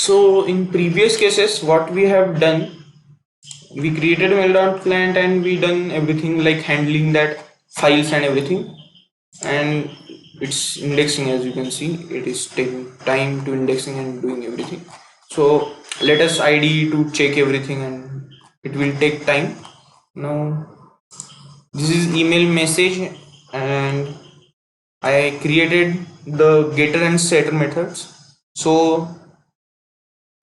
So in previous cases, what we have done, we created a mail client and we done everything like handling that files and everything, and it's indexing. As you can see, it is taking time to indexing and doing everything. So let us id to check everything, and it will take time. Now this is email message, and I created the getter and setter methods. So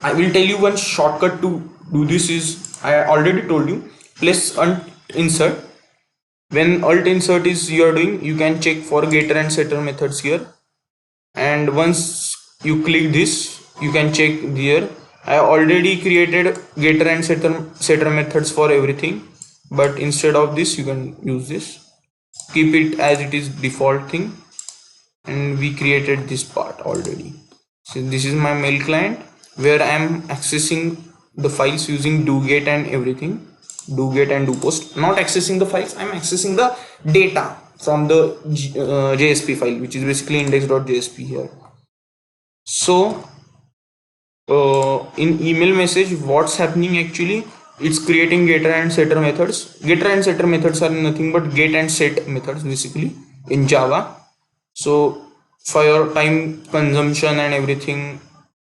I will tell you one shortcut to do this is, I already told you, plus insert. When alt insert is you are doing, you can check for getter and setter methods here, and once you click this, you can check here. I already created getter and setter methods for everything, but instead of this you can use this. Keep it as it is default thing, and we created this part already. So this is my mail client where I am accessing the files using doGet and everything, doGet and doPost. Not accessing the files, I am accessing the data from the JSP file, which is basically index.jsp here. So in email message, what's happening actually, it's creating getter and setter methods. Getter and setter methods are nothing but get and set methods basically in Java. So for your time consumption and everything,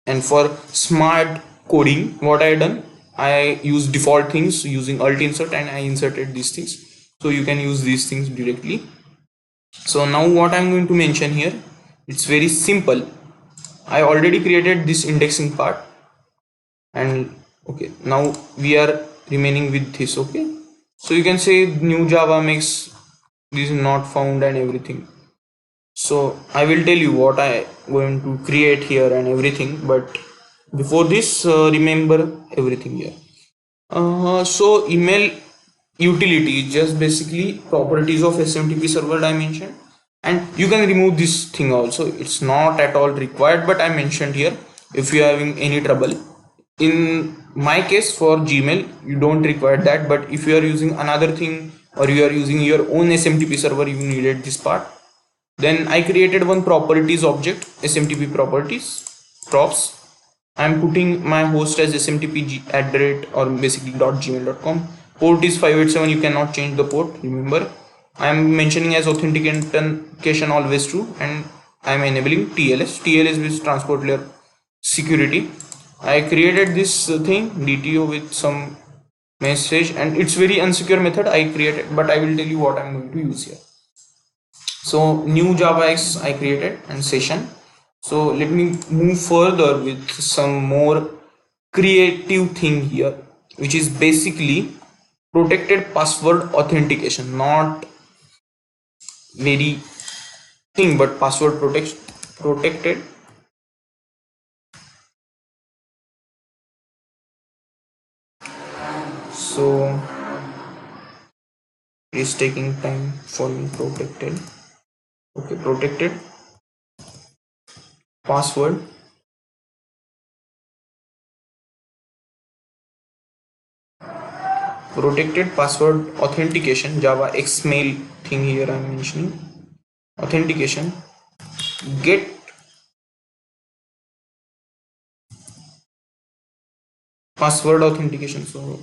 and for smart coding, what I done, I use default things using alt insert, and I inserted these things, so you can use these things directly. So now what I'm going to mention here, it's very simple. I already created this indexing part, and okay, now we are remaining with this. Okay, so you can say new Java makes this not found and everything. So I will tell you what I going to create here and everything, but before this, remember everything here. So email utility is just basically properties of SMTP server dimension, and you can remove this thing also. It's not at all required, but I mentioned here if you are having any trouble. In my case for Gmail, you don't require that, but if you are using another thing or you are using your own SMTP server, you needed this part. Then I created one properties object, SMTP properties, props. I'm putting my host as smtp@ or basically .gmail.com. Port is 587, you cannot change the port, remember. I'm mentioning as authentication always true, and I'm enabling TLS. TLS is transport layer security. I created this thing DTO with some message, and it's very unsecure method I created, but I will tell you what I'm going to use here. So new JavaX I created and session. So let me move further with some more creative thing here, which is basically protected password authentication. Not very thing, but password protected. So it's taking time for me. Protected. Okay, protected password authentication. Java Xmail thing here I'm mentioning. Authentication, get password authentication. So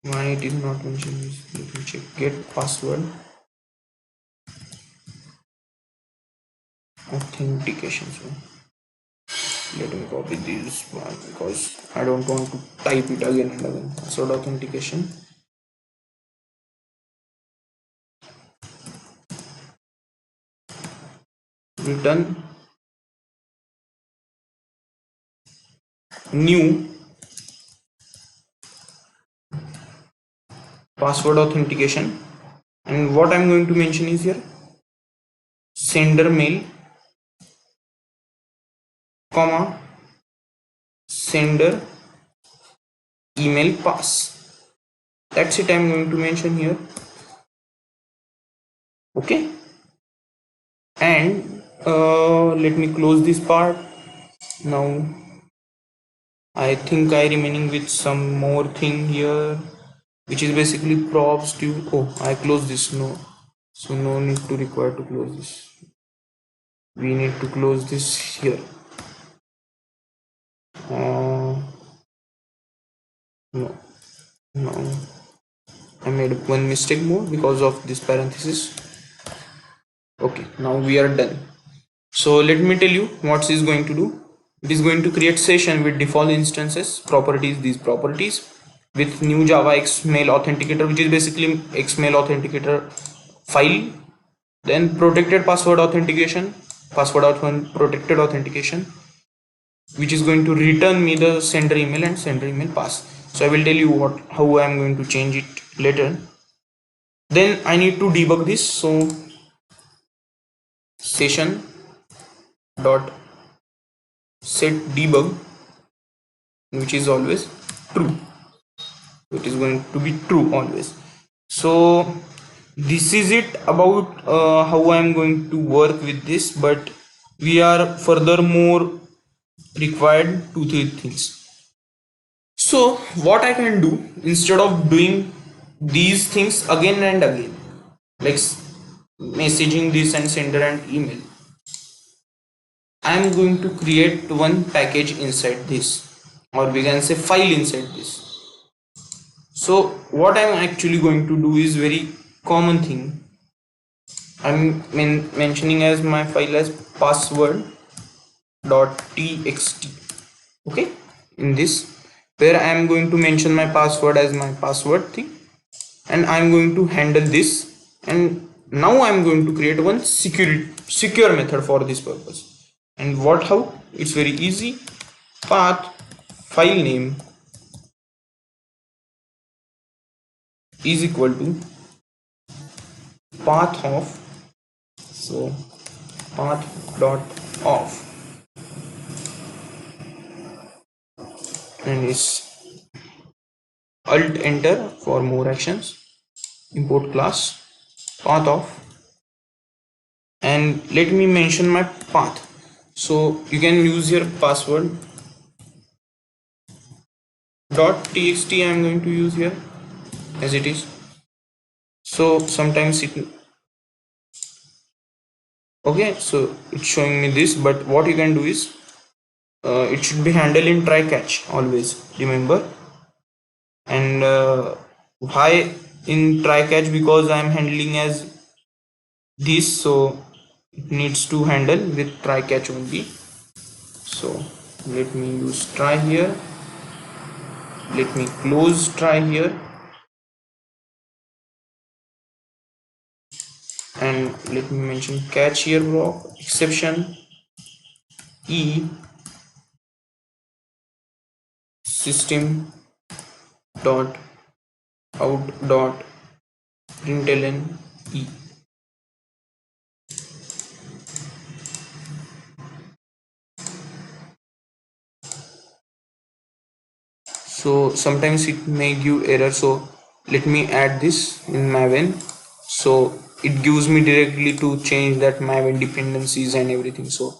why it is not mentioned this, let me check. Get password authentication. So let me copy this one because I don't want to type it again and again. Password authentication, return new password authentication. And what I'm going to mention is here sender mail, comma, sender email pass. That's it I'm going to mention here. Okay, and let me close this part. Now I think I remaining with some more thing here, which is basically props to, oh, I close this. No, so no need to require to close this. We need to close this here. no, no, I made one mistake more because of this parenthesis. Okay, now we are done. So let me tell you what is going to do. It is going to create session with default instances, properties, these properties, with new Java XMail authenticator, which is basically XMail authenticator file, then protected password authentication, protected authentication, which is going to return me the sender email and sender email pass. So I will tell you how I am going to change it later. Then I need to debug this. So session dot set debug, which is always true. It is going to be true always. So this is it about how I am going to work with this, but we are furthermore required 2-3 things. So what I can do, instead of doing these things again and again, like messaging this and sender an email, I am going to create one package inside this, or we can say file inside this. So what I am actually going to do is very common thing. I'm mentioning as my file as password.txt. Okay, in this, where I am going to mention my password as my password thing, and I am going to handle this. And now I am going to create one secure method for this purpose. And how? It's very easy. Path file name is equal to path of, so path dot off, and it's alt enter for more actions. Import class path of, and let me mention my path. So you can use your password .txt. I am going to use here as it is. So sometimes it, okay, so it's showing me this, but what you can do is it should be handled in try catch always, remember. And why in try catch? Because I am handling as this, so it needs to handle with try catch only. So let me use try here, let me close try here, and let me mention catch here block exception e system dot out dot println e. So sometimes it may give error, so let me add this in maven, so it gives me directly to change that maven dependencies and everything. So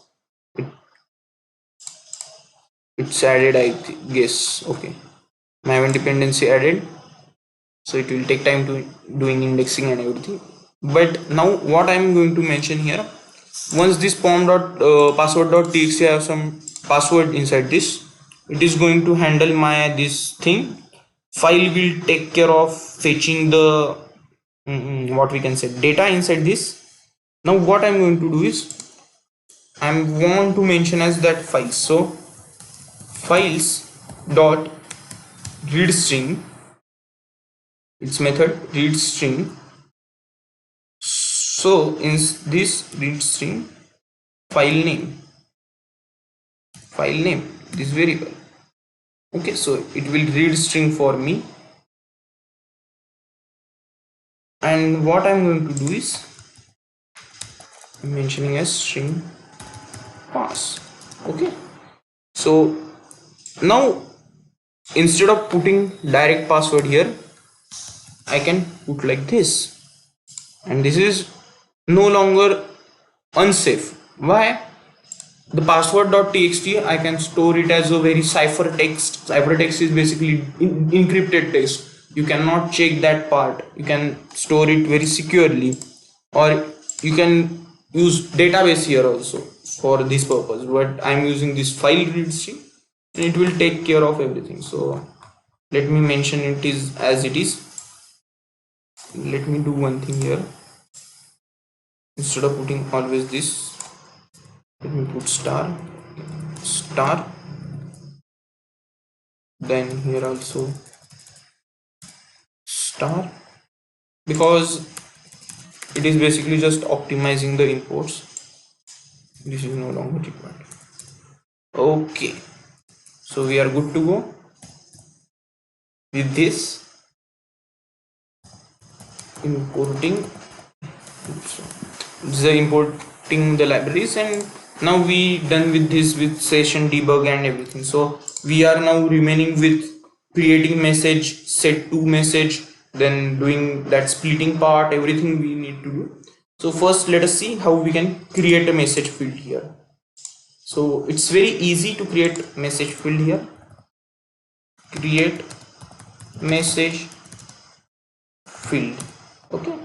it's added, I guess. Okay, maven dependency added, so it will take time to doing indexing and everything. But now what I'm going to mention here, once this password.txt have some password inside this, it is going to handle my this thing. File will take care of fetching the what we can say data inside this. Now what I'm going to do is I want to mention as that file. So files dot read string, its method read string. So in this read string, file name this variable. Okay, so it will read string for me, and what I'm going to do is I'm mentioning as string pass. Okay, so now instead of putting direct password here, I can put like this, and this is no longer unsafe. Why? The password.txt, I can store it as a very ciphertext. Ciphertext is basically encrypted text. You cannot check that part. You can store it very securely, or you can use database here also for this purpose. But I'm using this file read string, and it will take care of everything. So let me mention it is as it is. Let me do one thing here. Instead of putting always this, let me put star, star, then here also star, because it is basically just optimizing the imports. This is no longer required. Okay, so we are good to go with this importing. So this is importing the libraries, and now we done with this with session debug and everything. So we are now remaining with creating message, set to message, then doing that splitting part, everything we need to do. So first let us see how we can create a message field here. So it's very easy to create message field here. Create message field, okay,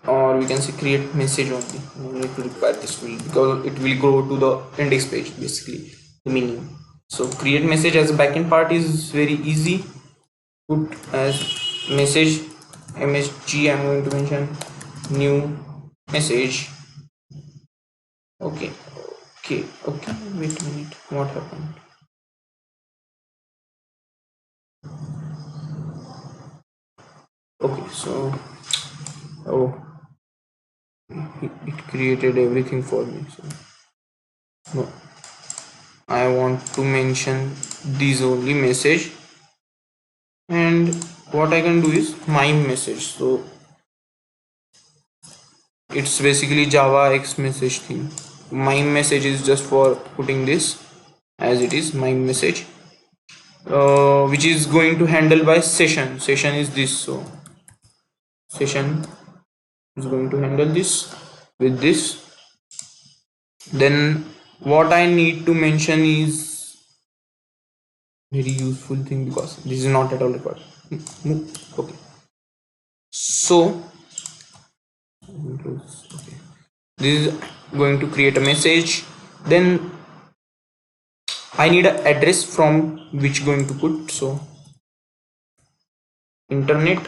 or we can say create message only. We need to require this field because it will go to the index page, basically the meaning. So create message as a backend part is very easy. Put as message msg, I'm going to mention new message. Okay, okay, wait a minute, what happened? Okay, so oh, it created everything for me. So no, I want to mention these only message, and what I can do is mime message. So it's basically Java X message thing. Mime message is just for putting this as it is, mime message, which is going to handle by session. Session is this, so session is going to handle this with this. Then what I need to mention is very useful thing, because this is not at all required. Okay, so okay, this is going to create a message. Then I need an address from which going to put. So internet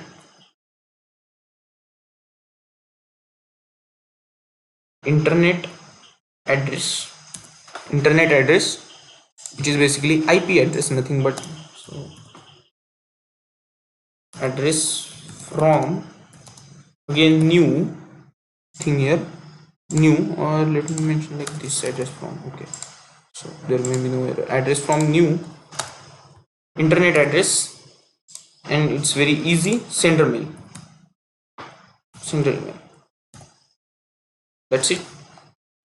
internet address, internet address, which is basically IP address, nothing but. So address from, again new thing here, new, or let me mention like this, address from. Okay, so there may be no error. Address from new internet address, and it's very easy, sender mail, sender email, that's it.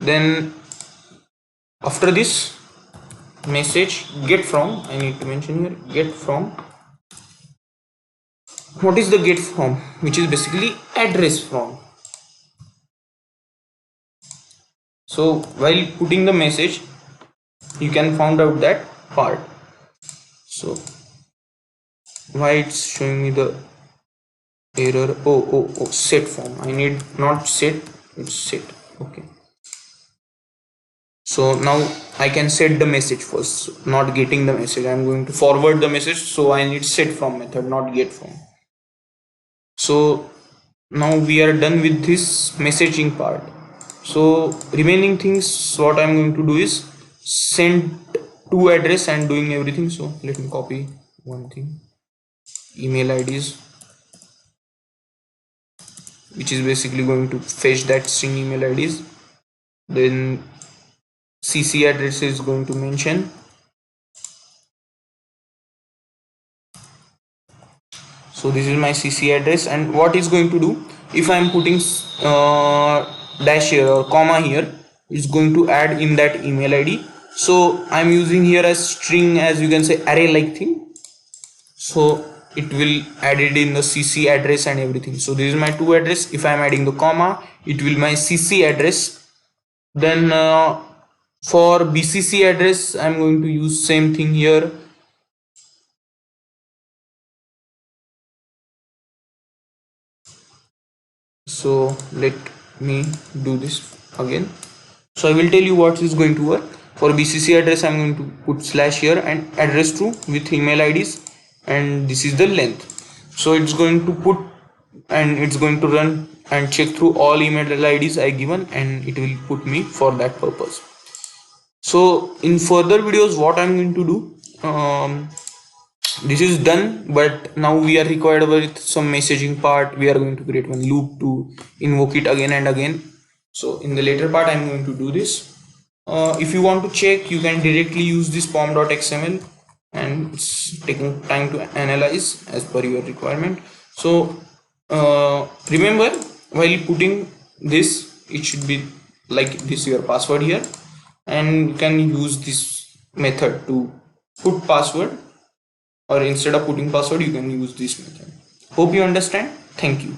Then after this message get from, I need to mention here get from. What is the get from? Which is basically address from. So while putting the message you can find out that part. So why it's showing me the error? Oh, set form, I need not set, it's set. Okay, so now I can set the message first, not getting the message. I'm going to forward the message, so I need set from method, not get from. So now we are done with this messaging part. So remaining things, what I'm going to do is send to address and doing everything. So let me copy one thing, email IDs, which is basically going to fetch that string email IDs. Then CC address is going to mention. So this is my CC address, and what is going to do, if I am putting dash here or comma here, it's going to add in that email ID. So I'm using here a string, as you can say array like thing, so it will add it in the CC address and everything. So this is my to address. If I'm adding the comma, it will my CC address. Then for BCC address I'm going to use same thing here. So let me do this again. So I will tell you what is going to work. For BCC address, I'm going to put slash here and address true with email IDs, and this is the length. So it's going to put, and it's going to run and check through all email IDs I given, and it will put me for that purpose. So in further videos, what I'm going to do, this is done, but now we are required with some messaging part. We are going to create one loop to invoke it again and again. So in the later part, I'm going to do this. If you want to check, you can directly use this pom.xml, and it's taking time to analyze as per your requirement. So remember, while putting this, it should be like this your password here, and you can use this method to put password, or instead of putting password, you can use this method. Hope you understand. Thank you.